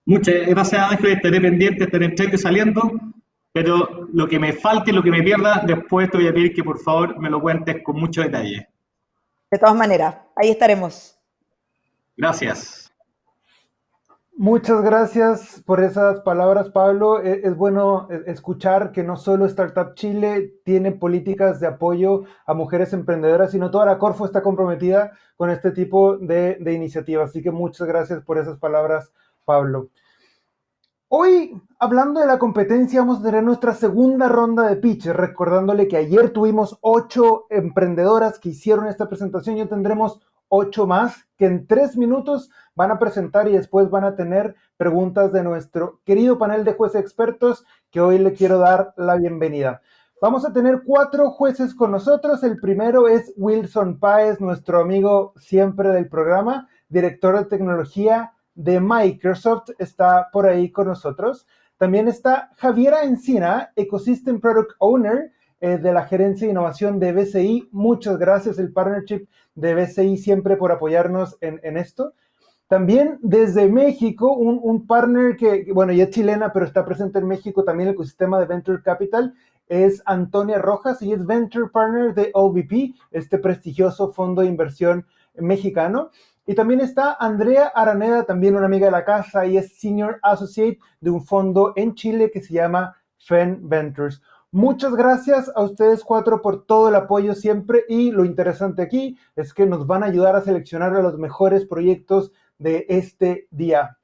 Muchas gracias, Ángel. Estaré pendiente, estaré entrando y saliendo. Pero lo que me falte, lo que me pierda, después te voy a pedir que por favor me lo cuentes con mucho detalle. De todas maneras, ahí estaremos. Gracias. Muchas gracias por esas palabras, Pablo. Es bueno escuchar que no solo Startup Chile tiene políticas de apoyo a mujeres emprendedoras, sino toda la Corfo está comprometida con este tipo de iniciativas. Así que muchas gracias por esas palabras, Pablo. Hoy, hablando de la competencia, vamos a tener nuestra segunda ronda de pitches, recordándole que ayer tuvimos 8 emprendedoras que hicieron esta presentación y hoy tendremos 8 más que en 3 minutos van a presentar y después van a tener preguntas de nuestro querido panel de jueces expertos que hoy le quiero dar la bienvenida. Vamos a tener 4 jueces con nosotros. El primero es Wilson Páez, nuestro amigo siempre del programa, director de tecnología de Microsoft, está por ahí con nosotros. También está Javiera Encina, Ecosystem Product Owner de la Gerencia de Innovación de BCI. Muchas gracias, el partnership de BCI siempre por apoyarnos en esto. También desde México, un partner que, bueno, ya es chilena, pero está presente en México también el ecosistema de Venture Capital, es Antonia Rojas y es Venture Partner de OVP, este prestigioso fondo de inversión mexicano. Y también está Andrea Araneda, también una amiga de la casa, y es Senior Associate de un fondo en Chile que se llama Fen Ventures. Muchas gracias a ustedes 4 por todo el apoyo siempre, y lo interesante aquí es que nos van a ayudar a seleccionar a los mejores proyectos de este día.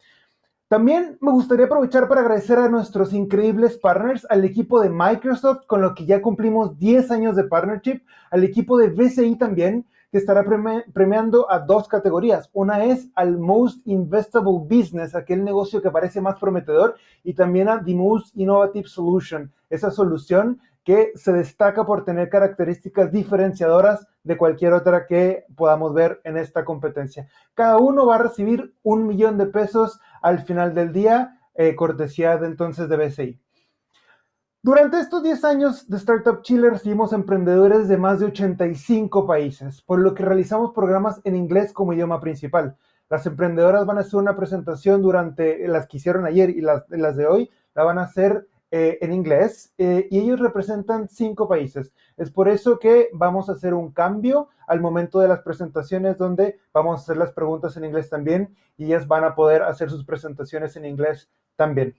También me gustaría aprovechar para agradecer a nuestros increíbles partners, al equipo de Microsoft, con lo que ya cumplimos 10 años de partnership, al equipo de BCI también, que estará premiando a 2 categorías. Una es al Most Investable Business, aquel negocio que parece más prometedor, y también a The Most Innovative Solution, esa solución que se destaca por tener características diferenciadoras de cualquier otra que podamos ver en esta competencia. Cada uno va a recibir $1,000,000 al final del día, cortesía de entonces de BCI. Durante estos 10 años de Startup Chile recibimos emprendedores de más de 85 países, por lo que realizamos programas en inglés como idioma principal. Las emprendedoras van a hacer una presentación durante las que hicieron ayer y las de hoy, la van a hacer en inglés, y ellos representan 5 países. Es por eso que vamos a hacer un cambio al momento de las presentaciones, donde vamos a hacer las preguntas en inglés también y ellas van a poder hacer sus presentaciones en inglés también.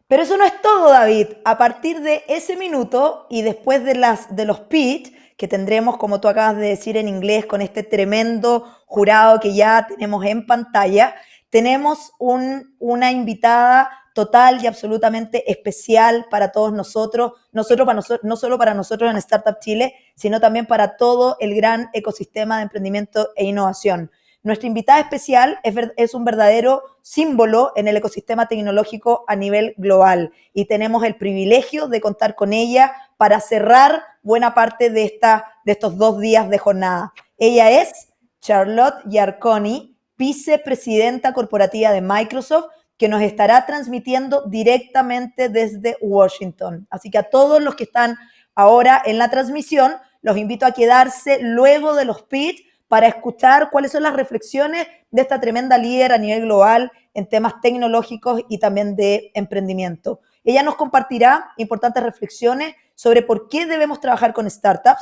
Pero eso no es todo, David. A partir de ese minuto y después de los pitch que tendremos, como tú acabas de decir en inglés, con este tremendo jurado que ya tenemos en pantalla, tenemos una invitada total y absolutamente especial para todos nosotros, no solo para nosotros en Startup Chile, sino también para todo el gran ecosistema de emprendimiento e innovación. Nuestra invitada especial es un verdadero símbolo en el ecosistema tecnológico a nivel global y tenemos el privilegio de contar con ella para cerrar buena parte de estos 2 días de jornada. Ella es Charlotte Yarconi, vicepresidenta corporativa de Microsoft, que nos estará transmitiendo directamente desde Washington. Así que a todos los que están ahora en la transmisión, los invito a quedarse luego de los pitch para escuchar cuáles son las reflexiones de esta tremenda líder a nivel global en temas tecnológicos y también de emprendimiento. Ella nos compartirá importantes reflexiones sobre por qué debemos trabajar con startups,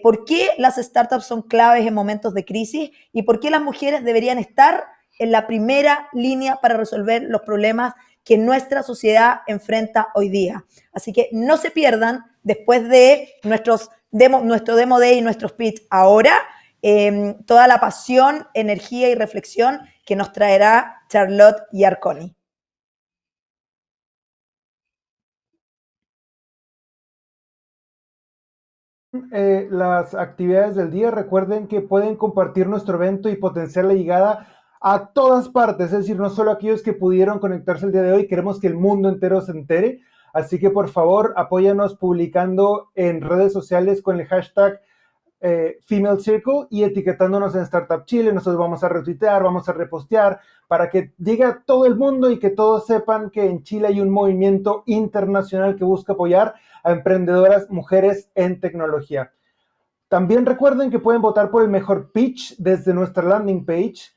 por qué las startups son claves en momentos de crisis y por qué las mujeres deberían estar en la primera línea para resolver los problemas que nuestra sociedad enfrenta hoy día. Así que no se pierdan, después de nuestro Demo Day y nuestros pitch ahora, toda la pasión, energía y reflexión que nos traerá Charlotte Yarconi. Las actividades del día, recuerden que pueden compartir nuestro evento y potenciar la llegada a todas partes, es decir, no solo aquellos que pudieron conectarse el día de hoy, queremos que el mundo entero se entere, así que por favor apóyanos publicando en redes sociales con el hashtag Female Circle y etiquetándonos en Startup Chile. Nosotros vamos a retuitear, vamos a repostear para que llegue a todo el mundo y que todos sepan que en Chile hay un movimiento internacional que busca apoyar a emprendedoras mujeres en tecnología. También recuerden que pueden votar por el mejor pitch desde nuestra landing page.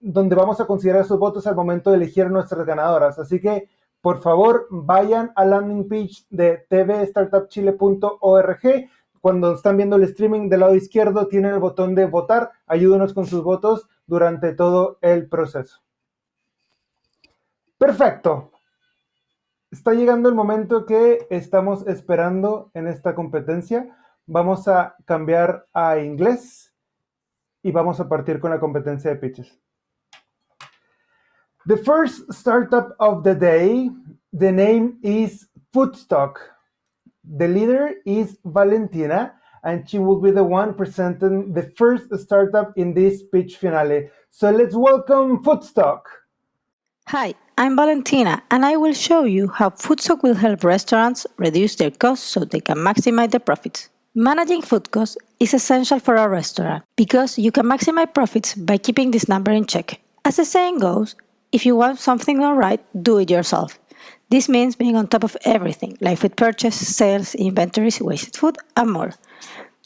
donde vamos a considerar esos votos al momento de elegir nuestras ganadoras. Así que, por favor, vayan al landing page de tvstartupchile.org. Cuando están viendo el streaming del lado izquierdo, tienen el botón de votar. Ayúdenos con sus votos durante todo el proceso. Perfecto. Está llegando el momento que estamos esperando en esta competencia. Vamos a cambiar a inglés y vamos a partir con la competencia de pitches. The first startup of the day, the name is Foodstock. The leader is Valentina, and she will be the one presenting the first startup in this pitch finale. So let's welcome Foodstock. Hi, I'm Valentina, and I will show you how Foodstock will help restaurants reduce their costs so they can maximize their profits. Managing food costs is essential for a restaurant because you can maximize profits by keeping this number in check. As the saying goes, if you want something done right, do it yourself. This means being on top of everything, like food purchase, sales, inventories, wasted food, and more.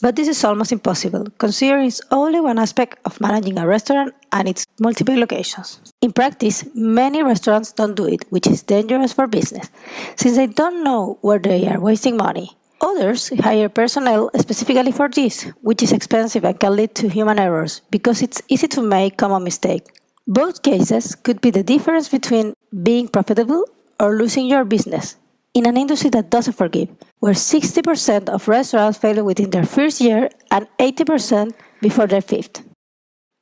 But this is almost impossible, considering it's only one aspect of managing a restaurant and its multiple locations. In practice, many restaurants don't do it, which is dangerous for business, since they don't know where they are wasting money. Others hire personnel specifically for this, which is expensive and can lead to human errors, because it's easy to make common mistakes. Both cases could be the difference between being profitable or losing your business in an industry that doesn't forgive, where 60% of restaurants fail within their first year and 80% before their fifth.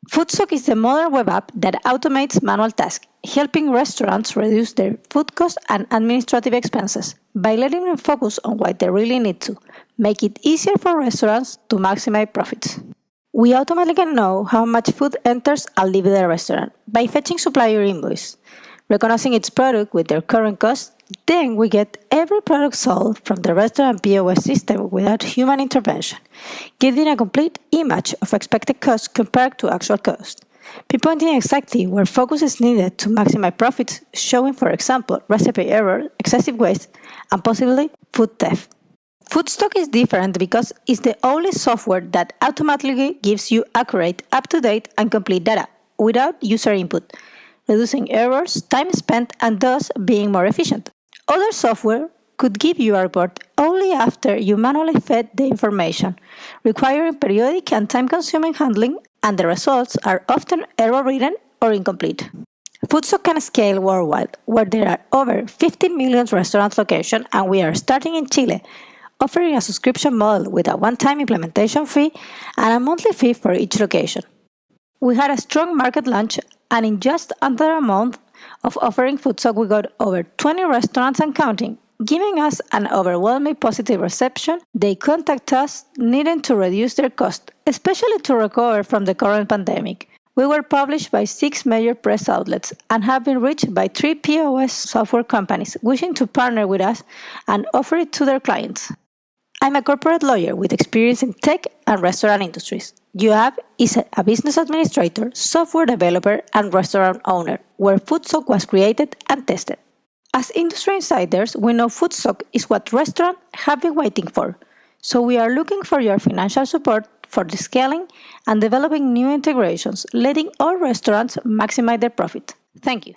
Foodstock is the modern web app that automates manual tasks, helping restaurants reduce their food costs and administrative expenses by letting them focus on what they really need to, make it easier for restaurants to maximize profits. We automatically know how much food enters and leaves the restaurant by fetching supplier invoice, recognizing its product with their current cost. Then we get every product sold from the restaurant POS system without human intervention, giving a complete image of expected cost compared to actual cost, pinpointing exactly where focus is needed to maximize profits, showing, for example, recipe error, excessive waste, and possibly food theft. Foodstock is different because it's the only software that automatically gives you accurate, up-to-date, and complete data without user input, reducing errors, time spent, and thus being more efficient. Other software could give you a report only after you manually fed the information, requiring periodic and time-consuming handling, and the results are often error-ridden or incomplete. Foodstock can scale worldwide, where there are over 15 million restaurant locations, and we are starting in Chile, offering a subscription model with a one-time implementation fee and a monthly fee for each location. We had a strong market launch, and in just under a month of offering Foodstock, we got over 20 restaurants and counting, giving us an overwhelming positive reception. They contact us needing to reduce their cost, especially to recover from the current pandemic. We were published by 6 major press outlets and have been reached by 3 POS software companies wishing to partner with us and offer it to their clients. I'm a corporate lawyer with experience in tech and restaurant industries. Joab is a business administrator, software developer, and restaurant owner, where Foodstock was created and tested. As industry insiders, we know Foodstock is what restaurants have been waiting for, so we are looking for your financial support for the scaling and developing new integrations, letting all restaurants maximize their profit. Thank you.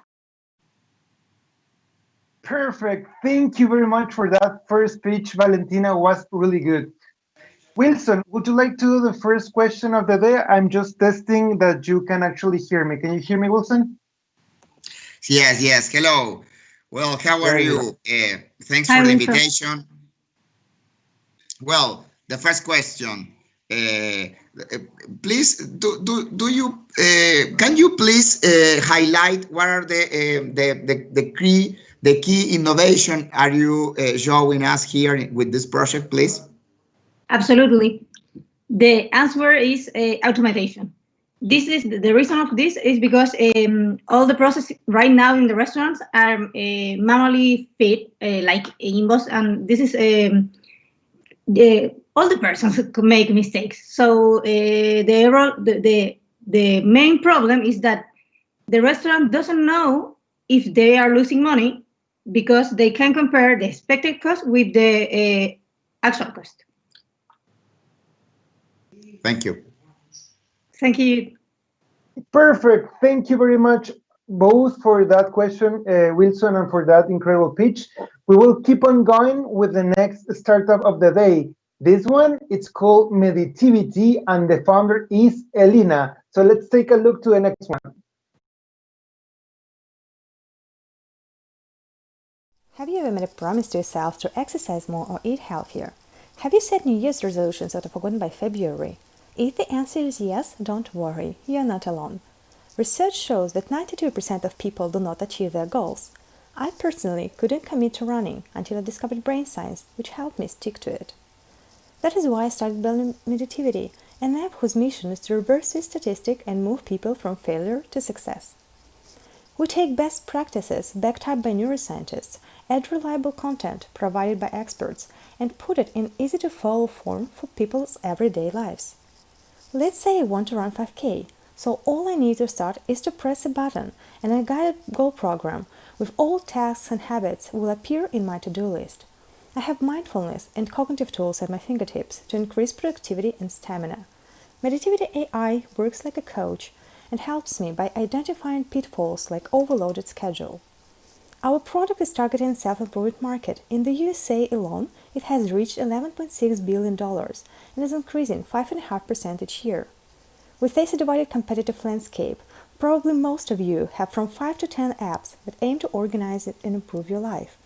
Perfect. Thank you very much for that first speech. Valentina was really good. Wilson, would you like to do the first question of the day? I'm just testing that you can actually hear me. Can you hear me, Wilson? Yes. Hello. Well, how are you? Thanks for the invitation. Well, the first question. Please, can you please highlight what are the key innovation are you showing us here with this project, please? Absolutely. The answer is automation. This is the reason of this is because all the process right now in the restaurants are manually fed, like invoice, and this is all the persons could make mistakes. So the main problem is that the restaurant doesn't know if they are losing money because they can compare the expected cost with the actual cost. Thank you. Thank you. Perfect. Thank you very much, both, for that question, Wilson, and for that incredible pitch. We will keep on going with the next startup of the day. This one, it's called Meditivity, and the founder is Elina. So let's take a look to the next one. Have you ever made a promise to yourself to exercise more or eat healthier? Have you set New Year's resolutions that are forgotten by February? If the answer is yes, don't worry, you're not alone. Research shows that 92% of people do not achieve their goals. I personally couldn't commit to running until I discovered brain science, which helped me stick to it. That is why I started building Meditivity, an app whose mission is to reverse this statistic and move people from failure to success. We take best practices backed up by neuroscientists, add reliable content provided by experts, and put it in easy-to-follow form for people's everyday lives. Let's say I want to run 5K, so all I need to start is to press a button, and a guided goal program with all tasks and habits will appear in my to-do list. I have mindfulness and cognitive tools at my fingertips to increase productivity and stamina. Meditivity AI works like a coach and helps me by identifying pitfalls like overloaded schedule. Our product is targeting self-employed market. In the USA alone, it has reached $11.6 billion and is increasing 5.5% each year. We face a divided competitive landscape. Probably most of you have from 5 to 10 apps that aim to organize it and improve your life.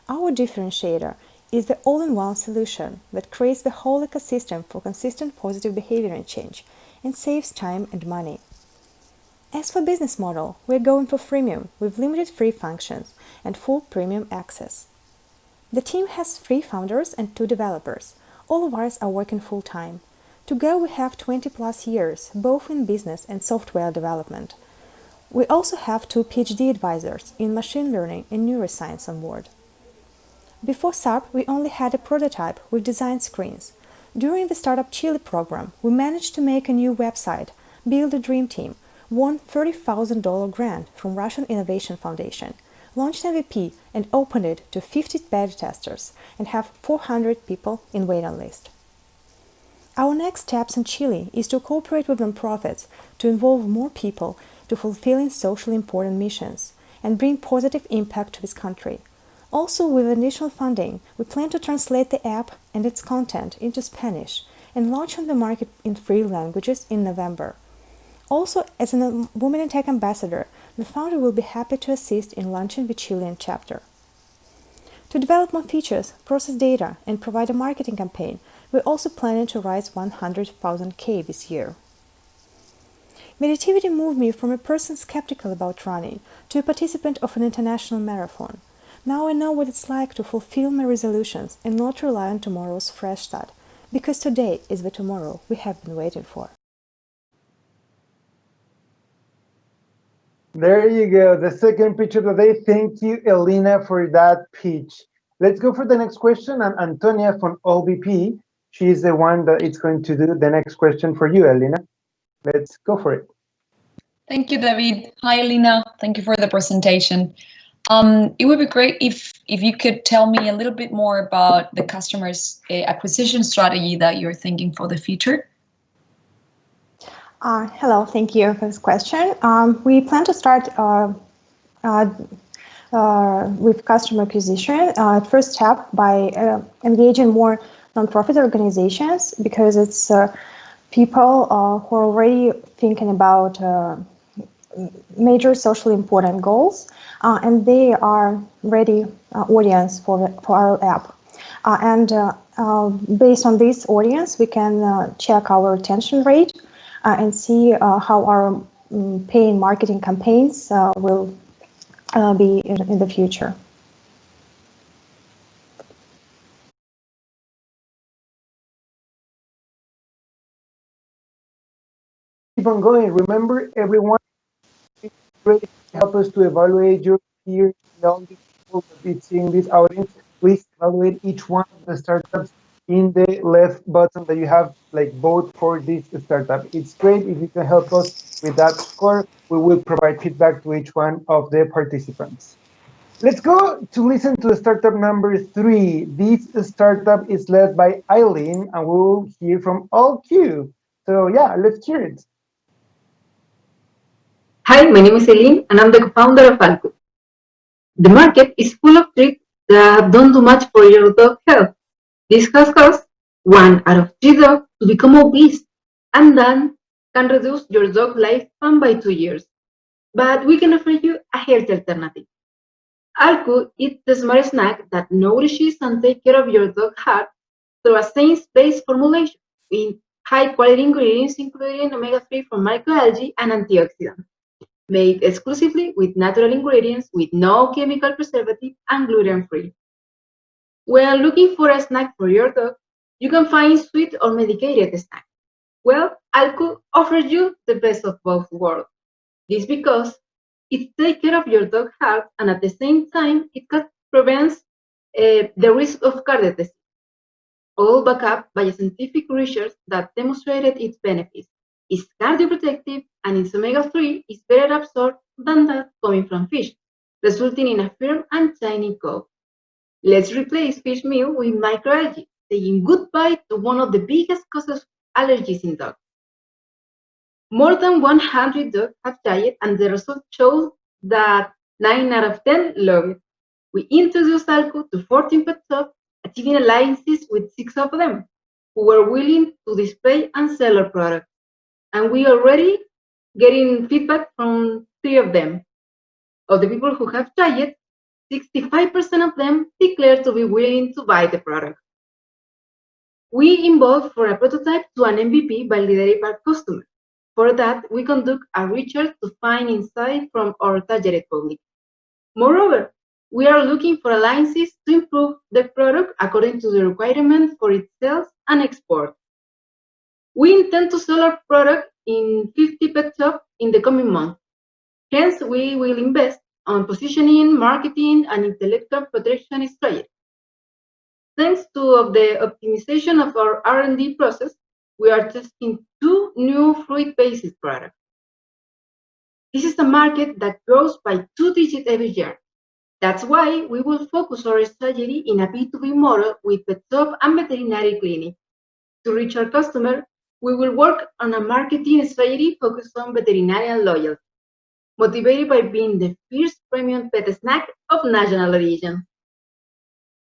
Our differentiator is the all-in-one solution that creates the whole ecosystem for consistent positive behavior and change and saves time and money. As for business model, we're going for freemium with limited free functions and full premium access. The team has 3 founders and 2 developers. All of us are working full-time. Together we have 20 plus years, both in business and software development. We also have 2 PhD advisors in machine learning and neuroscience on board. Before SARP, we only had a prototype with design screens. During the Startup Chile program, we managed to make a new website, build a dream team, won $30,000 grant from Russian Innovation Foundation, launched MVP and opened it to 50 beta testers and have 400 people in waiting list. Our next steps in Chile is to cooperate with nonprofits to involve more people to fulfilling socially important missions and bring positive impact to this country. Also, with additional funding, we plan to translate the app and its content into Spanish and launch on the market in 3 languages in November. Also, as a Women in Tech ambassador, the founder will be happy to assist in launching the Chilean chapter. To develop more features, process data, and provide a marketing campaign, we're also planning to raise 100,000 this year. Meditivity moved me from a person skeptical about running to a participant of an international marathon. Now I know what it's like to fulfill my resolutions and not rely on tomorrow's fresh start, because today is the tomorrow we have been waiting for. There you go, the second pitch of the day. Thank you, Elena, for that pitch. Let's go for the next question, and Antonia from OBP, she's the one that is going to do the next question for you, Elena. Let's go for it. Thank you, David. Hi, Elena. Thank you for the presentation. It would be great if you could tell me a little bit more about the customer's acquisition strategy that you're thinking for the future. Hello, thank you for this question. We plan to start with customer acquisition first step by engaging more nonprofit organizations, because it's people who are already thinking about major socially important goals, and they are ready audience for our app. And based on this audience, we can check our retention rate and see how our paying marketing campaigns will be in the future. Keep on going. Remember, everyone, it's great to help us to evaluate your peers and all the people that be seeing this audience. Please evaluate each one of the startups in the left button that you have, like, vote for this startup. It's great if you can help us with that score. We will provide feedback to each one of the participants. Let's go to listen to startup number 3. This startup is led by Eileen, and we will hear from all Q. So yeah, let's hear it. Hi, my name is Eileen, and I'm the co-founder of Alco. The market is full of treats that don't do much for your dog health. This has caused 1 out of 3 dogs to become obese, and then can reduce your dog lifespan by 2 years. But we can offer you a healthy alternative. Alco is the smart snack that nourishes and takes care of your dog heart through a science-based formulation with high-quality ingredients including omega-3 from microalgae and antioxidants, made exclusively with natural ingredients with no chemical preservative and gluten-free. When looking for a snack for your dog, you can find sweet or medicated snacks. Well, Alco offers you the best of both worlds. This because it takes care of your dog's health and at the same time it prevents the risk of cardiac disease, all backed up by scientific research that demonstrated its benefits. It's cardioprotective and its omega-3 is better absorbed than that coming from fish, resulting in a firm and shiny coat. Let's replace fish meal with microalgae, saying goodbye to one of the biggest causes of allergies in dogs. More than 100 dogs have tried it, and the results show that 9 out of 10 love it. We introduced Alco to 14 pet shops, achieving alliances with 6 of them, who were willing to display and sell our product. And we already getting feedback from 3 of them. Of the people who have tried it, 65% of them declare to be willing to buy the product. We evolved for a prototype to an MVP validated by customers. For that, we conduct a research to find insight from our targeted public. Moreover, we are looking for alliances to improve the product according to the requirements for its sales and export. We intend to sell our product in 50 pet shops in the coming months. Hence, we will invest on positioning, marketing, and intellectual protection strategy. Thanks to the optimization of our R&D process, we are testing 2 new fruit-based products. This is a market that grows by 2 digits every year. That's why we will focus our strategy in a B2B model with pet shop and veterinary clinic. To reach our customer, we will work on a marketing strategy focused on veterinarian loyalty, motivated by being the first premium pet snack of national origin.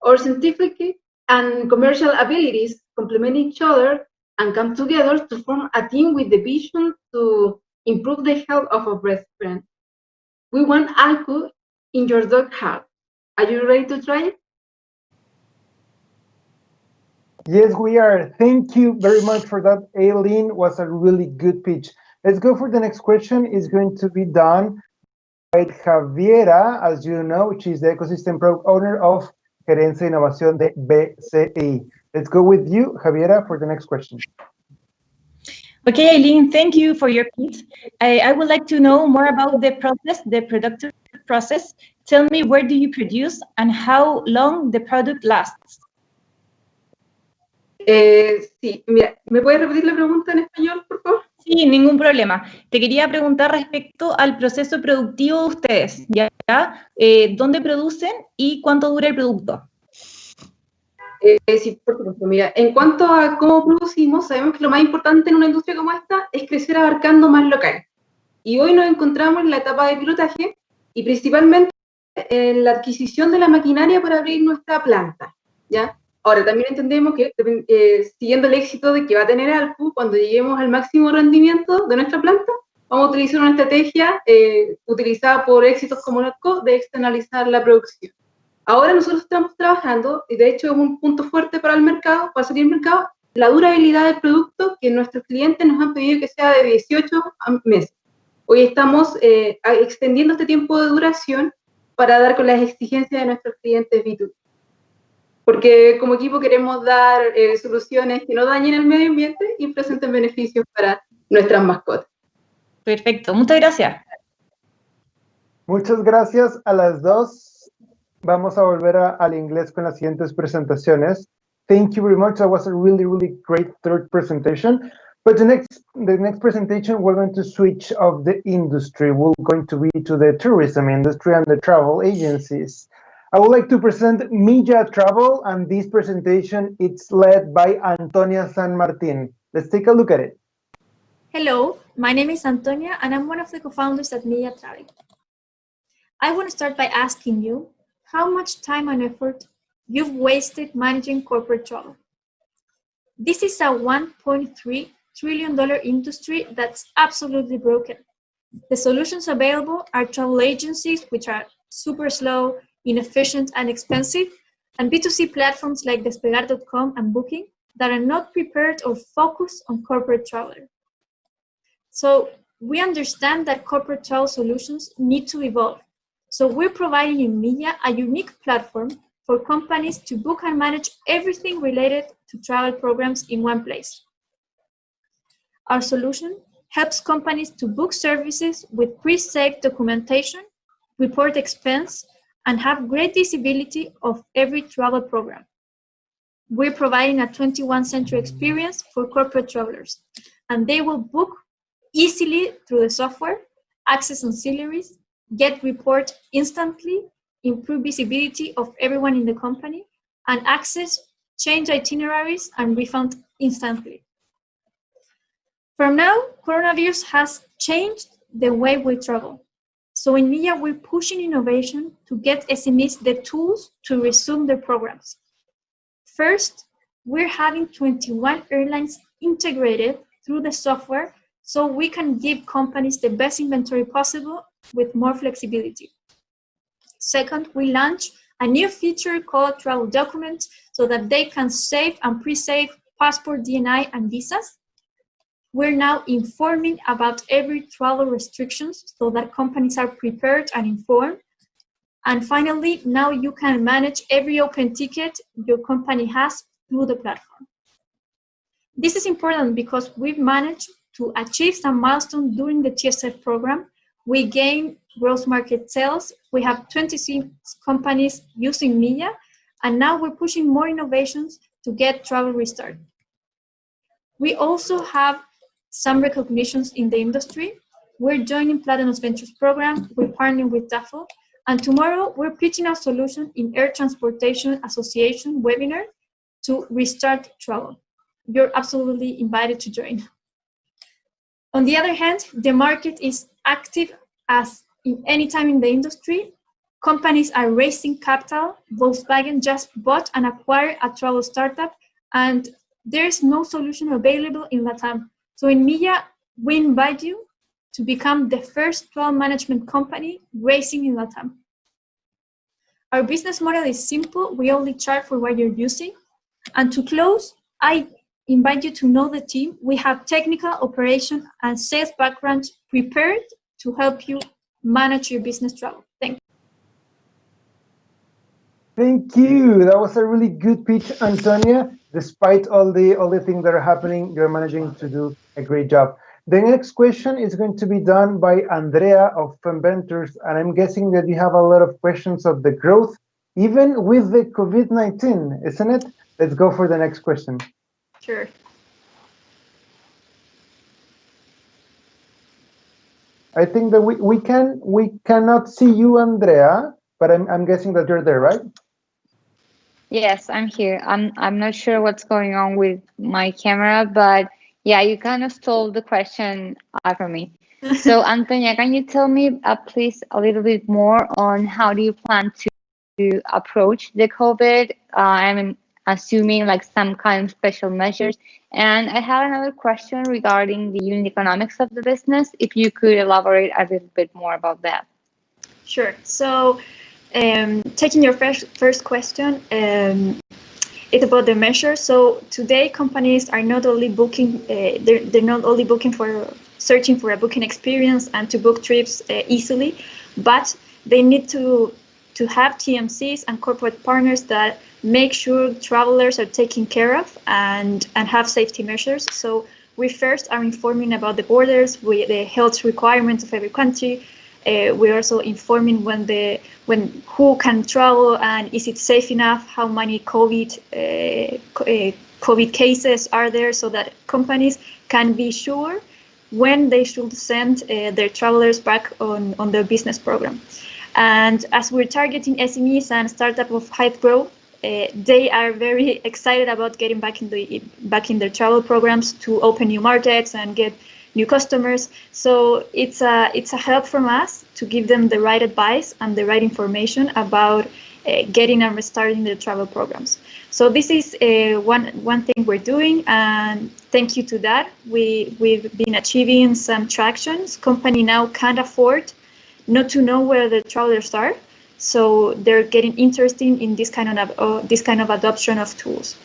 Our scientific and commercial abilities complement each other and come together to form a team with the vision to improve the health of our best friend. We want Alco in your dog heart. Are you ready to try it? Yes, we are. Thank you very much for that, Aileen. Was a really good pitch. Let's go for the next question. It's going to be done by Javiera, as you know, she's the ecosystem product owner of Gerencia e Innovación de BCI. Let's go with you, Javiera, for the next question. Okay, Eileen, thank you for your pitch. I would like to know more about the process, the productive process. Tell me, where do you produce and how long the product lasts? Sí, mira, ¿me puedes repetir la pregunta en español, por favor? Sí, ningún problema. Te quería preguntar respecto al proceso productivo de ustedes, ¿ya? ¿Dónde producen y cuánto dura el producto? Sí, por supuesto. Mira, en cuanto a cómo producimos, sabemos que lo más importante en una industria como esta es crecer abarcando más local. Y hoy nos encontramos en la etapa de pilotaje y principalmente en la adquisición de la maquinaria para abrir nuestra planta, ¿ya? Ahora, también entendemos que siguiendo el éxito de que va a tener Alco, cuando lleguemos al máximo rendimiento de nuestra planta, vamos a utilizar una estrategia utilizada por éxitos como Alco de externalizar la producción. Ahora nosotros estamos trabajando, y de hecho es un punto fuerte para el mercado, para salir al mercado, la durabilidad del producto que nuestros clientes nos han pedido que sea de 18 meses. Hoy estamos extendiendo este tiempo de duración para dar con las exigencias de nuestros clientes B2B. Porque como equipo queremos dar soluciones que no dañen el medio ambiente y presenten beneficios para nuestras mascotas. Perfecto, muchas gracias. Muchas gracias a las dos. Vamos a volver al inglés con las siguientes presentaciones. Thank you very much. That was a really, really great third presentation. But the next presentation, we're going to switch of the industry. We're going to be to the tourism industry and the travel agencies. I would like to present Milla Travel, and this presentation it's led by Antonia San Martin. Let's take a look at it. Hello, my name is Antonia and I'm one of the co-founders at Media Travel. I want to start by asking you how much time and effort you've wasted managing corporate travel. This is a $1.3 trillion industry that's absolutely broken. The solutions available are travel agencies, which are super slow, inefficient, and expensive, and B2C platforms like Despegar.com and Booking that are not prepared or focused on corporate travelers. So we understand that corporate travel solutions need to evolve. So we're providing in Media a unique platform for companies to book and manage everything related to travel programs in one place. Our solution helps companies to book services with pre-saved documentation, report expense, and have great visibility of every travel program. We're providing a 21st-century experience for corporate travelers, and they will book easily through the software, access ancillaries, get report instantly, improve visibility of everyone in the company, and access, change itineraries, and refund instantly. From now, coronavirus has changed the way we travel. So in Media, we're pushing innovation to get SMEs the tools to resume their programs. First, we're having 21 airlines integrated through the software so we can give companies the best inventory possible with more flexibility. Second, we launched a new feature called Travel Documents so that they can save and pre-save passport, DNI, and visas. We're now informing about every travel restrictions so that companies are prepared and informed. And finally, now you can manage every open ticket your company has through the platform. This is important because we've managed to achieve some milestones during the TSF program. We gained gross market sales. We have 26 companies using Media, and now we're pushing more innovations to get travel restarted. We also have some recognitions in the industry. We're joining Platinum Ventures program, we're partnering with TAFL, and tomorrow we're pitching our solution in Air Transportation Association webinar to restart travel. You're absolutely invited to join. On the other hand, the market is active as in any time in the industry. Companies are raising capital. Volkswagen just bought and acquired a travel startup, and there is no solution available in LATAM. So in Media, we invite you to become the first travel management company raising in LATAM. Our business model is simple. We only charge for what you're using. And to close, I invite you to know the team. We have technical, operation, and sales backgrounds prepared to help you manage your business travel. Thank you. Thank you. That was a really good pitch, Antonia. Despite all the things that are happening, you're managing to do a great job. The next question is going to be done by Andrea of Femventures, and I'm guessing that you have a lot of questions of the growth, even with the COVID-19, isn't it? Let's go for the next question. Sure. I think that we cannot see you, Andrea, but I'm guessing that you're there, right? Yes, I'm here. I'm not sure what's going on with my camera, but yeah, you kind of stole the question from me. So, Antonia, can you tell me, please, a little bit more on how do you plan to approach the COVID? I'm assuming like some kind of special measures. And I have another question regarding the unit economics of the business. If you could elaborate a little bit more about that. Sure. So, taking your first question, it's about the measures. So today, companies are not only booking; they're not only booking for searching for a booking experience and to book trips easily, but they need to have TMCs and corporate partners that make sure travelers are taken care of and have safety measures. So we first are informing about the borders, the health requirements of every country. We're also informing who can travel and is it safe enough, how many COVID cases are there, so that companies can be sure when they should send their travelers back on their business program. And as we're targeting SMEs and startups of high growth, they are very excited about getting back in their travel programs to open new markets and get new customers. So it's a help from us to give them the right advice and the right information about getting and restarting their travel programs. So this is one thing we're doing, and thank you to that, we've been achieving some tractions. Company now can't afford not to know where the travelers are, so they're getting interested in this kind of adoption of tools.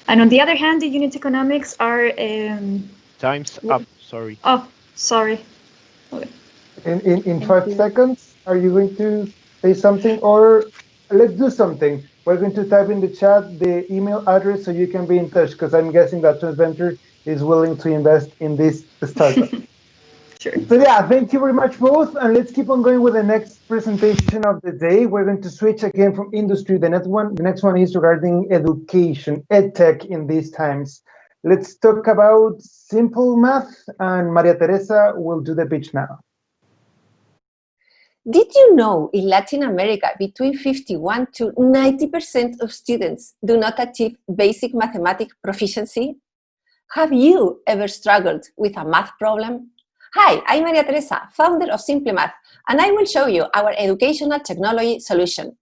And on the other hand, the unit economics are Time's up. Sorry. Oh, sorry. Okay. In 5 seconds, are you going to say something, or let's do something? We're going to type in the chat the email address so you can be in touch, because I'm guessing that TransVenture is willing to invest in this startup. Sure. So yeah, thank you very much both, and let's keep on going with the next presentation of the day. We're going to switch again from industry. The next one is regarding education, edtech in these times. Let's talk about simple math, and Maria Teresa will do the pitch now. Did you know in Latin America, between 51 to 90% of students do not achieve basic mathematics proficiency? Have you ever struggled with a math problem? Hi, I'm Maria Teresa, founder of Simple Math, and I will show you our educational technology solution.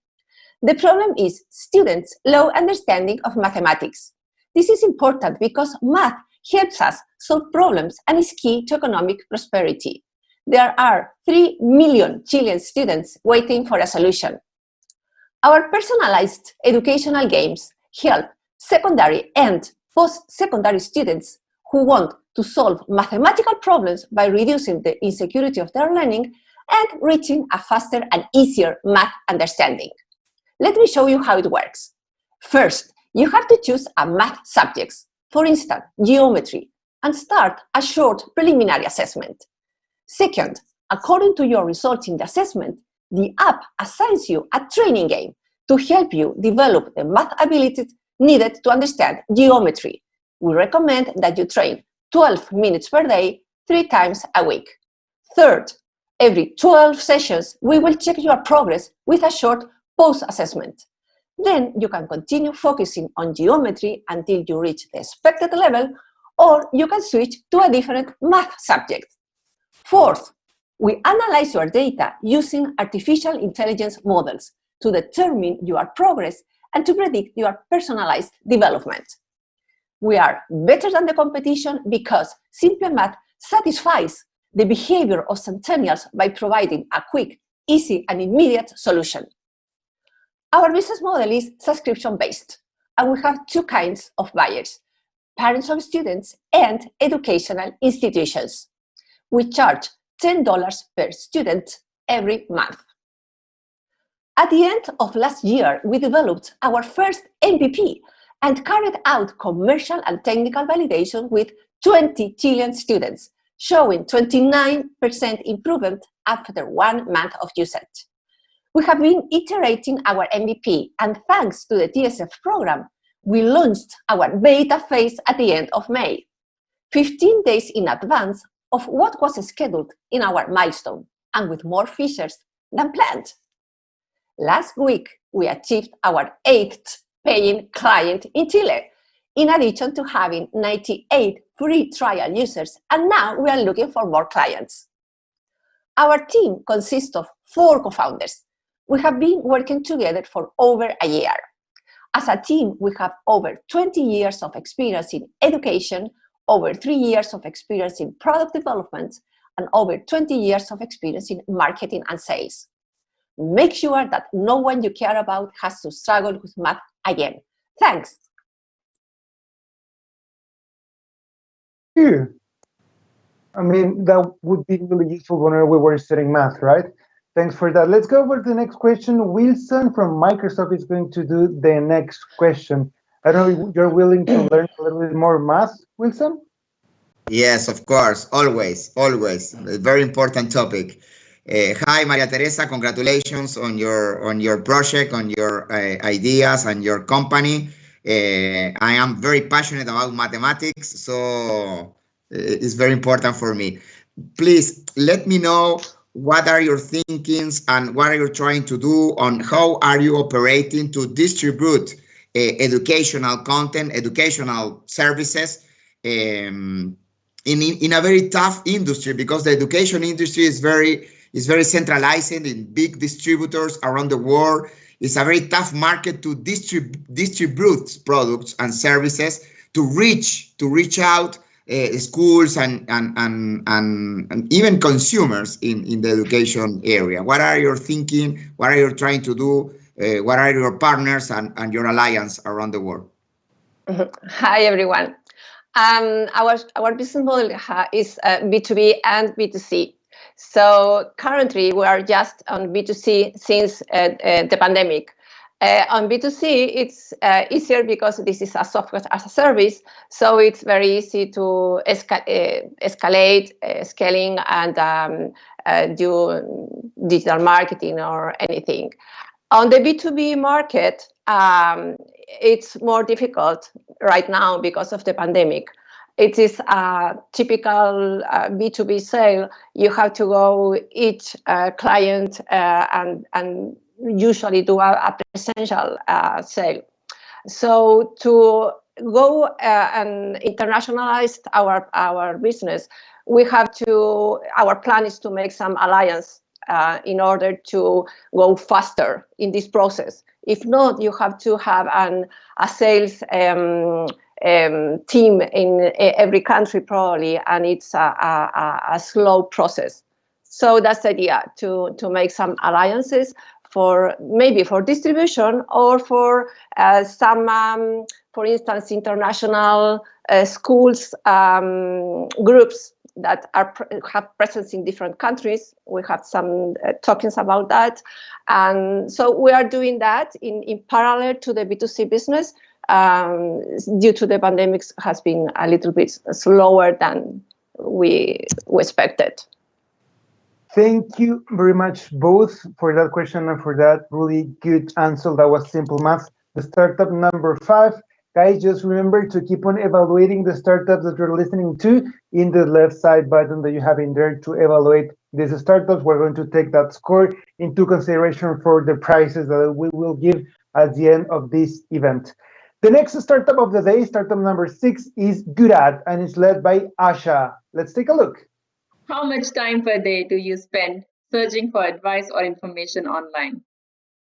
The problem is students' low understanding of mathematics. This is important because math helps us solve problems and is key to economic prosperity. There are 3 million Chilean students waiting for a solution. Our personalized educational games help secondary and post-secondary students who want to solve mathematical problems by reducing the insecurity of their learning and reaching a faster and easier math understanding. Let me show you how it works. First, you have to choose a math subject, for instance, geometry, and start a short preliminary assessment. Second, according to your results in the assessment, the app assigns you a training game to help you develop the math abilities needed to understand geometry. We recommend that you train 12 minutes per day, 3 times a week. Third, every 12 sessions, we will check your progress with a short post-assessment. Then you can continue focusing on geometry until you reach the expected level, or you can switch to a different math subject. Fourth, we analyze your data using artificial intelligence models to determine your progress and to predict your personalized development. We are better than the competition because Simple Math satisfies the behavior of centennials by providing a quick, easy, and immediate solution. Our business model is subscription-based, and we have 2 kinds of buyers: parents of students and educational institutions. We charge $10 per student every month. At the end of last year, we developed our first MVP and carried out commercial and technical validation with 20 Chilean students, showing 29% improvement after 1 month of usage. We have been iterating our MVP, and thanks to the TSF program, we launched our beta phase at the end of May, 15 days in advance of what was scheduled in our milestone, and with more features than planned. Last week, we achieved our 8th paying client in Chile, in addition to having 98 free trial users, and now we are looking for more clients. Our team consists of 4 co-founders. We have been working together for over a year. As a team, we have over 20 years of experience in education, over 3 years of experience in product development, and over 20 years of experience in marketing and sales. Make sure that no one you care about has to struggle with math again. Thanks. I mean, that would be really useful whenever we were studying math, right? Thanks for that. Let's go over to the next question. Wilson from Microsoft is going to do the next question. I don't know if you're willing to learn a little bit more math, Wilson? Yes, of course. Always, always. A very important topic. Hi, Maria Teresa. Congratulations on your project, on your ideas and your company. I am very passionate about mathematics, so it's very important for me. Please let me know what are your thinkings and what are you trying to do on how are you operating to distribute educational content, educational services in a very tough industry, because the education industry is very centralized in big distributors around the world. It's a very tough market to distribute products and services, to reach out schools and even consumers in the education area. What are you thinking? What are you trying to do? What are your partners and your alliance around the world? Hi, everyone. Our business model is B2B and B2C. So currently we are just on B2C since the pandemic. On B2C, it's easier because this is a software as a service, so it's very easy to escalate scaling and do digital marketing or anything. On the B2B market, it's more difficult right now because of the pandemic. It is a typical B2B sale. You have to go each client and usually do a presential sale. So to go and internationalize our business, our plan is to make some alliance in order to go faster in this process. If not, you have to have a sales team in every country probably, and it's a slow process. So that's the idea, to make some alliances maybe for distribution or for some, for instance, international schools groups that have presence in different countries. We have some talkings about that. And so we are doing that in parallel to the B2C business. Due to the pandemic, has been a little bit slower than we expected. Thank you very much both for that question and for that really good answer. That was simple math. The startup number 5. Guys, just remember to keep on evaluating the startups that you're listening to in the left side button that you have in there to evaluate these startups. We're going to take that score into consideration for the prizes that we will give at the end of this event. The next startup of the day, startup number 6, is Good At, and it's led by Asha. Let's take a look. How much time per day do you spend searching for advice or information online?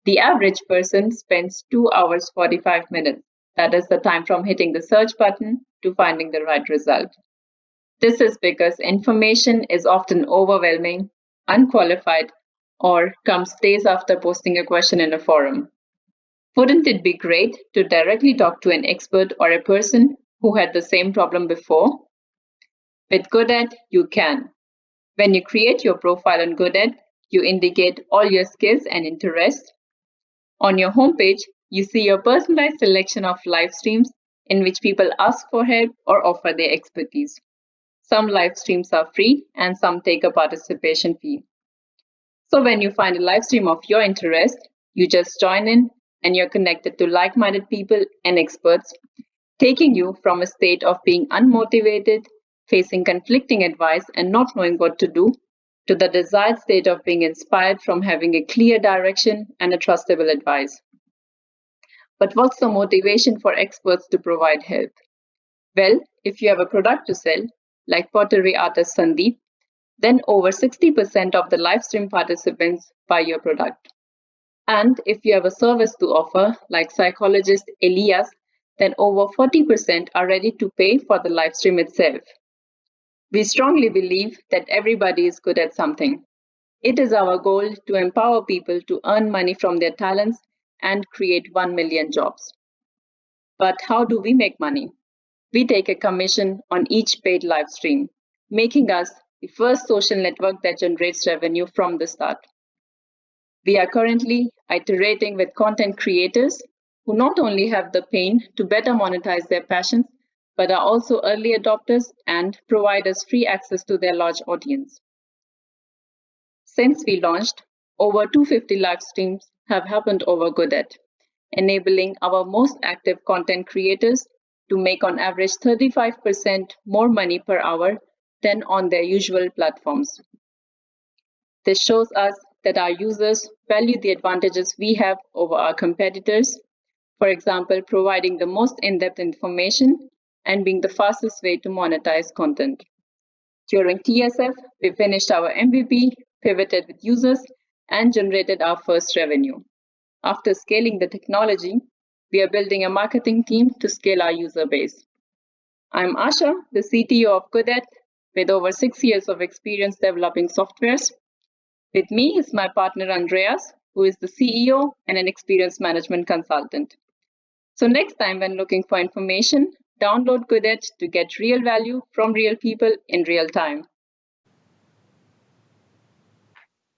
The average person spends 2 hours 45 minutes. That is the time from hitting the search button to finding the right result. This is because information is often overwhelming, unqualified, or comes days after posting a question in a forum. Wouldn't it be great to directly talk to an expert or a person who had the same problem before? With GoodEd, you can. When you create your profile on GoodEd, you indicate all your skills and interests. On your homepage, you see your personalized selection of live streams in which people ask for help or offer their expertise. Some live streams are free and some take a participation fee. So when you find a live stream of your interest, you just join in and you're connected to like-minded people and experts, taking you from a state of being unmotivated, facing conflicting advice and not knowing what to do, to the desired state of being inspired from having a clear direction and a trustable advice. But what's the motivation for experts to provide help? Well, if you have a product to sell, like pottery artist Sandeep, then over 60% of the live stream participants buy your product. And if you have a service to offer, like psychologist Elias, then over 40% are ready to pay for the live stream itself. We strongly believe that everybody is good at something. It is our goal to empower people to earn money from their talents and create 1 million jobs. But how do we make money? We take a commission on each paid live stream, making us the first social network that generates revenue from the start. We are currently iterating with content creators who not only have the pain to better monetize their passions, but are also early adopters and provide us free access to their large audience. Since we launched, over 250 live streams have happened over GoodEd, enabling our most active content creators to make on average 35% more money per hour than on their usual platforms. This shows us that our users value the advantages we have over our competitors, for example, providing the most in-depth information and being the fastest way to monetize content. During TSF, we finished our MVP, pivoted with users, and generated our first revenue. After scaling the technology, we are building a marketing team to scale our user base. I'm Asha, the CTO of Goodet, with over 6 years of experience developing softwares. With me is my partner Andreas, who is the CEO and an experience management consultant. So next time when looking for information, download Goodet to get real value from real people in real time.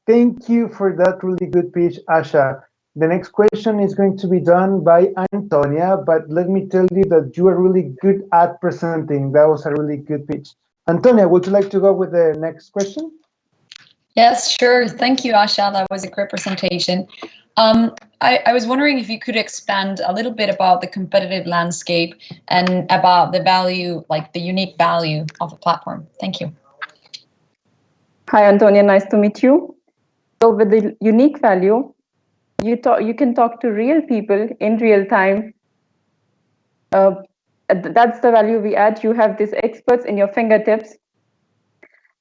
Thank you for that really good pitch, Asha. The next question is going to be done by Antonia, but let me tell you that you are really good at presenting. That was a really good pitch. Antonia, would you like to go with the next question? Yes, sure. Thank you, Asha. That was a great presentation. I was wondering if you could expand a little bit about the competitive landscape and about the value, like the unique value of the platform. Thank you. Hi, Antonia. Nice to meet you. So with the unique value, you can talk to real people in real time. That's the value we add. You have these experts in your fingertips.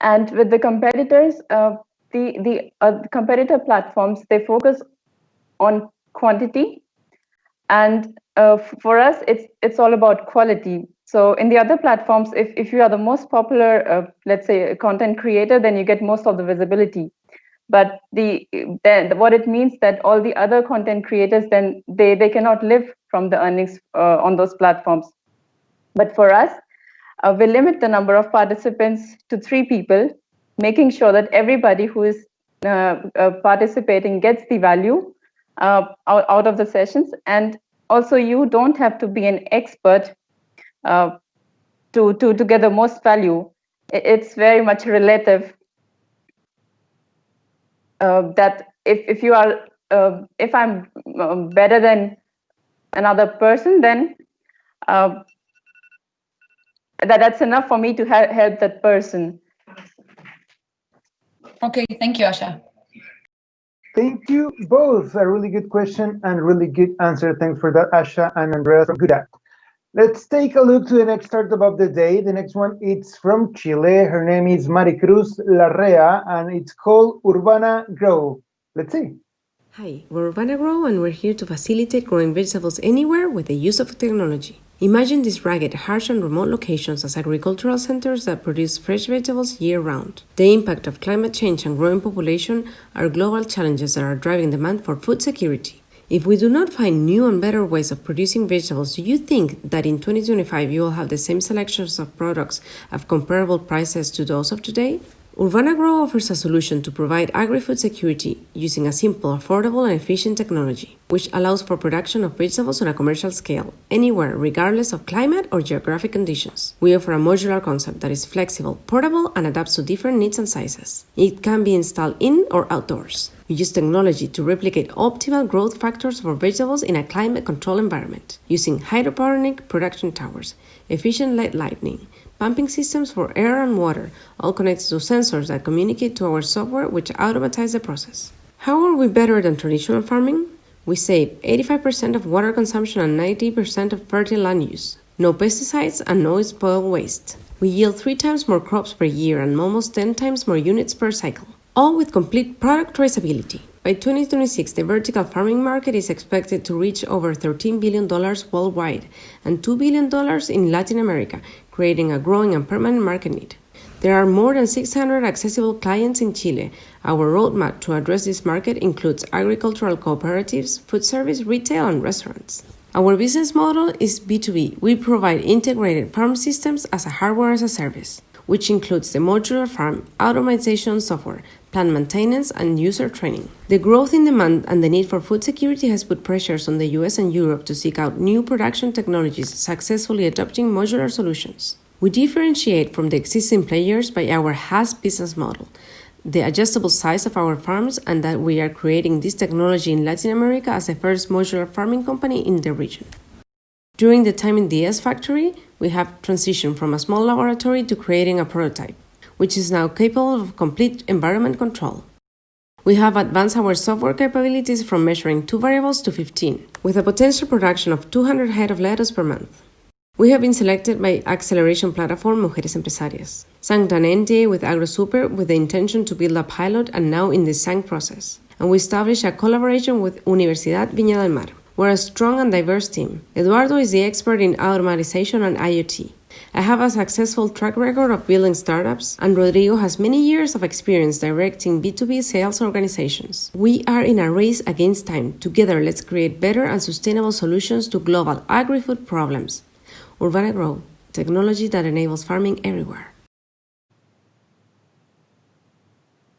And with the competitors, the competitor platforms, they focus on quantity. And for us, it's all about quality. So in the other platforms, if you are the most popular, let's say, a content creator, then you get most of the visibility. But what it means that all the other content creators, then they cannot live from the earnings on those platforms. But for us, we limit the number of participants to 3 people, making sure that everybody who is participating gets the value out of the sessions. And also, you don't have to be an expert to get the most value. It's very much relative. That if I'm better than another person, then that's enough for me to help that person. Okay, thank you, Asha. Thank you both. A really good question and really good answer. Thanks for that, Asha and Andreas from Goodet. Let's take a look to the next startup of the day. The next one, it's from Chile. Her name is Maricruz Larrea, and it's called Urbana Grow. Let's see. Hi, we're Urbana Grow, and we're here to facilitate growing vegetables anywhere with the use of technology. Imagine these rugged, harsh, and remote locations as agricultural centers that produce fresh vegetables year-round. The impact of climate change and growing population are global challenges that are driving demand for food security. If we do not find new and better ways of producing vegetables, do you think that in 2025 you will have the same selections of products at comparable prices to those of today? Urbana Grow offers a solution to provide agri-food security using a simple, affordable, and efficient technology, which allows for production of vegetables on a commercial scale, anywhere, regardless of climate or geographic conditions. We offer a modular concept that is flexible, portable, and adapts to different needs and sizes. It can be installed in or outdoors. We use technology to replicate optimal growth factors for vegetables in a climate-controlled environment, using hydroponic production towers, efficient LED lighting, pumping systems for air and water, all connected to sensors that communicate to our software, which automatize the process. How are we better than traditional farming? We save 85% of water consumption and 90% of fertile land use. No pesticides and no spoil waste. We yield 3 times more crops per year and almost 10 times more units per cycle, all with complete product traceability. By 2026, the vertical farming market is expected to reach over $13 billion worldwide and $2 billion in Latin America, creating a growing and permanent market need. There are more than 600 accessible clients in Chile. Our roadmap to address this market includes agricultural cooperatives, food service, retail, and restaurants. Our business model is B2B. We provide integrated farm systems as a hardware as a service, which includes the modular farm, automation software, plant maintenance, and user training. The growth in demand and the need for food security has put pressures on the US and Europe to seek out new production technologies, successfully adopting modular solutions. We differentiate from the existing players by our HAS business model, the adjustable size of our farms, and that we are creating this technology in Latin America as the first modular farming company in the region. During the time in the S factory, we have transitioned from a small laboratory to creating a prototype, which is now capable of complete environment control. We have advanced our software capabilities from measuring 2 variables to 15, with a potential production of 200 head of lettuce per month. We have been selected by acceleration platform Mujeres Empresarias. Signed an NDA with AgroSuper with the intention to build a pilot and now in the sign process. And we established a collaboration with Universidad Viña del Mar. We're a strong and diverse team. Eduardo is the expert in automatization and IoT. I have a successful track record of building startups, and Rodrigo has many years of experience directing B2B sales organizations. We are in a race against time. Together, let's create better and sustainable solutions to global agri-food problems. Urbana Grow, technology that enables farming everywhere.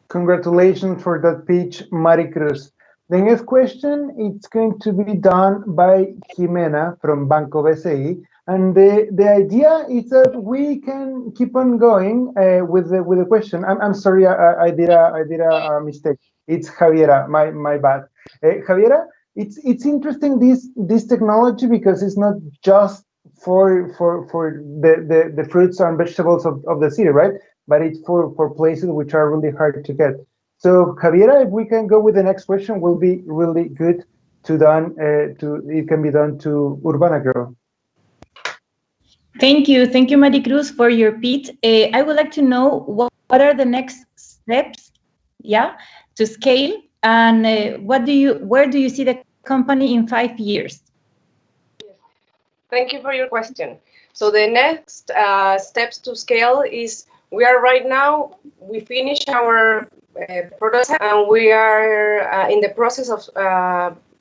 Congratulations for that pitch, Maricruz. The next question is going to be done by Jimena from Banco BCI. And the idea is that we can keep on going with the question. I'm sorry, I did a mistake. It's Javiera, my bad. Javiera, it's interesting this technology because it's not just for the fruits and vegetables of the city, right? But it's for places which are really hard to get. So Javiera, if we can go with the next question, will be really good it can be done to Urbana Grow. Thank you, Maricruz, for your pitch. I would like to know what are the next steps, to scale, and where do you see the company in 5 years? Thank you for your question. So the next steps to scale is we finished our prototype and we are in the process of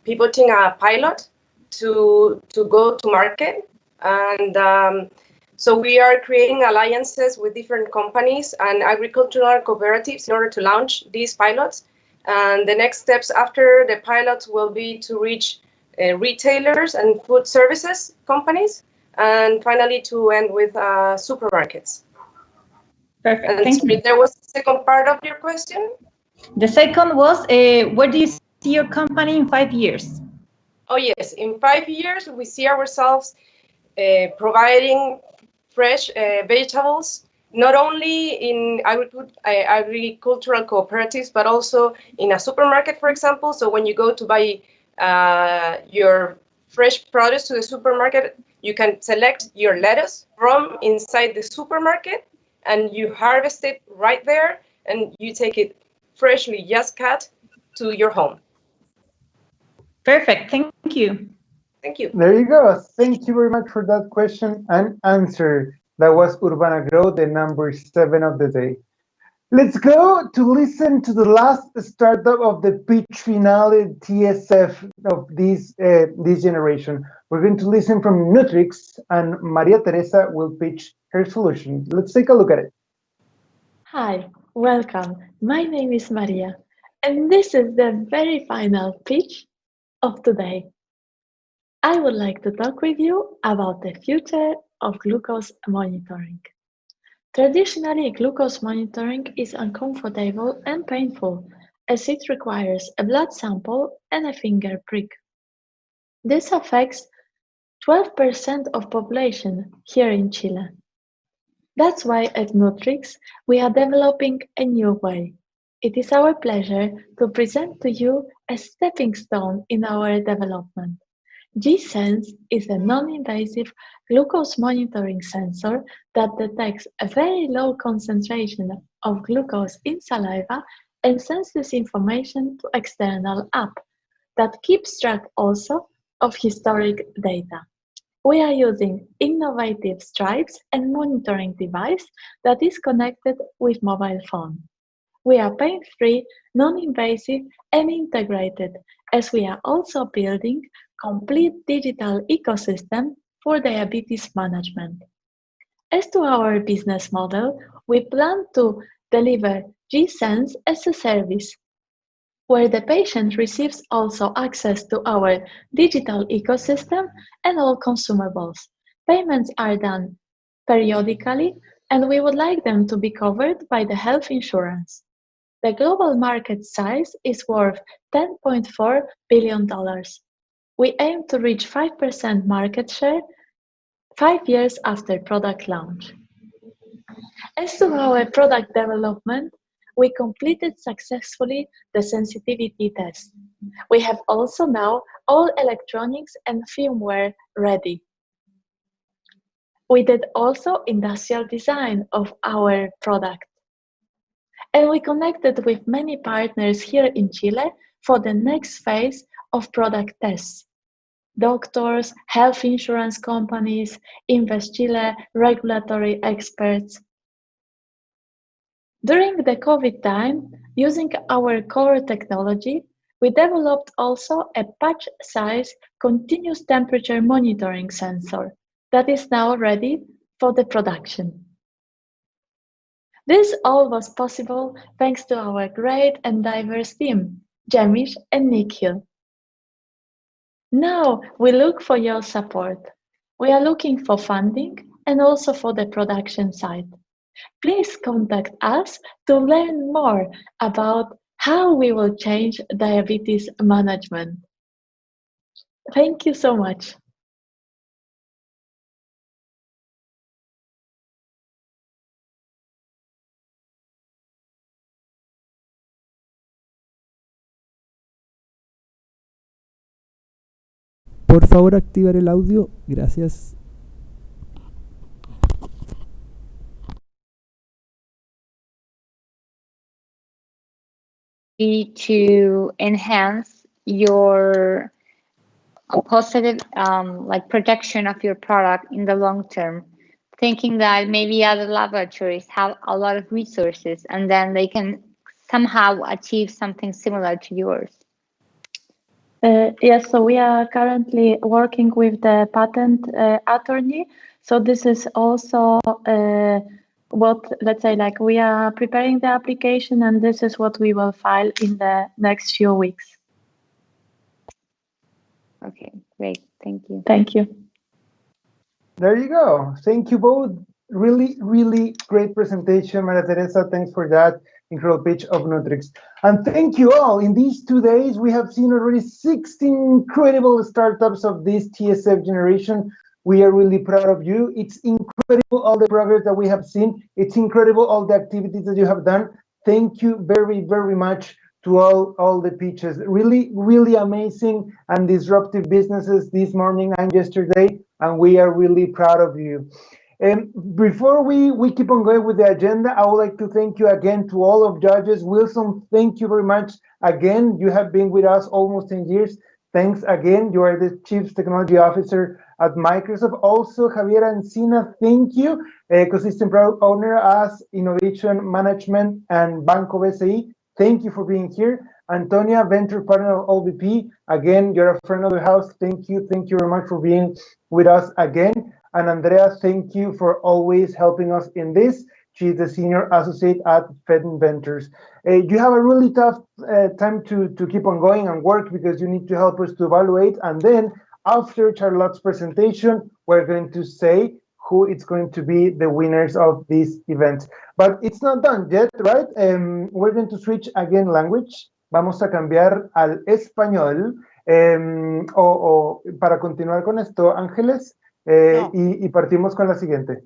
pivoting a pilot to go to market. And so we are creating alliances with different companies and agricultural cooperatives in order to launch these pilots. And the next steps after the pilots will be to reach retailers and food services companies, and finally to end with supermarkets. Perfect. And thank you. There was the second part of your question? The second was, where do you see your company in 5 years? Oh yes, in 5 years we see ourselves providing fresh vegetables, not only in agricultural cooperatives, but also in a supermarket, for example. So when you go to buy your fresh produce to the supermarket, you can select your lettuce from inside the supermarket and you harvest it right there and you take it freshly just cut to your home. Perfect. Thank you. Thank you. There you go. Thank you very much for that question and answer. That was Urbana Grow, the number 7 of the day. Let's go to listen to the last startup of the pitch finale TSF of this generation. We're going to listen from Nutrix, and Maria Teresa will pitch her solution. Let's take a look at it. Hi, welcome. My name is Maria, and this is the very final pitch of today. I would like to talk with you about the future of glucose monitoring. Traditionally, glucose monitoring is uncomfortable and painful, as it requires a blood sample and a finger prick. This affects 12% of population here in Chile. That's why at Nutrix we are developing a new way. It is our pleasure to present to you a stepping stone in our development. G-Sense is a non-invasive glucose monitoring sensor that detects a very low concentration of glucose in saliva and sends this information to external app that keeps track also of historic data. We are using innovative stripes and monitoring device that is connected with mobile phone. We are pain-free, non-invasive and integrated, as we are also building complete digital ecosystem for diabetes management. As to our business model, we plan to deliver G-Sense as a service, where the patient receives also access to our digital ecosystem and all consumables. Payments are done periodically, and we would like them to be covered by the health insurance. The global market size is worth $10.4 billion. We aim to reach 5% market share 5 years after product launch. As to our product development, we completed successfully the sensitivity test. We have also now all electronics and firmware ready. We did also industrial design of our product. And we connected with many partners here in Chile for the next phase of product tests. Doctors, health insurance companies, Invest Chile, regulatory experts. During the COVID time, using our core technology, we developed also a patch-size continuous temperature monitoring sensor that is now ready for the production. This all was possible thanks to our great and diverse team, Jemish and Nikhil. Now we look for your support. We are looking for funding and also for the production side. Please contact us to learn more about how we will change diabetes management. Thank you so much. Por favor, activar el audio. Gracias. To enhance your positive like projection of your product in the long term, thinking that maybe other laboratories have a lot of resources and then they can somehow achieve something similar to yours? Yes, so we are currently working with the patent attorney. So this is also what, let's say, like we are preparing the application and this is what we will file in the next few weeks. Okay, great. Thank you. Thank you. There you go. Thank you both. Really, really great presentation, Maria Teresa. Thanks for that incredible pitch of Nutrix. And thank you all. In these 2 days, we have seen already 16 incredible startups of this TSF generation. We are really proud of you. It's incredible all the progress that we have seen. It's incredible all the activities that you have done. Thank you very, very much to all the pitches. Really, really amazing and disruptive businesses this morning and yesterday, and we are really proud of you. And before we keep on going with the agenda, I would like to thank you again to all of judges. Wilson, thank you very much. Again, you have been with us almost 10 years. Thanks again. You are the Chief Technology Officer at Microsoft. Also, Javier Encina, thank you. Ecosystem Product Owner as Innovation Management and Banco BCI. Thank you for being here. Antonia, Venture Partner of OVP. Again, you're a friend of the house. Thank you. Thank you very much for being with us again. And Andrea, thank you for always helping us in this. She's the Senior Associate at Fed Ventures. You have a really tough time to keep on going and work because you need to help us to evaluate. And then after Charlotte's presentation, we're going to say who is going to be the winners of this event. But it's not done yet, right? We're going to switch again language. Vamos a cambiar al español. Para continuar con esto, Ángeles, y partimos con la siguiente.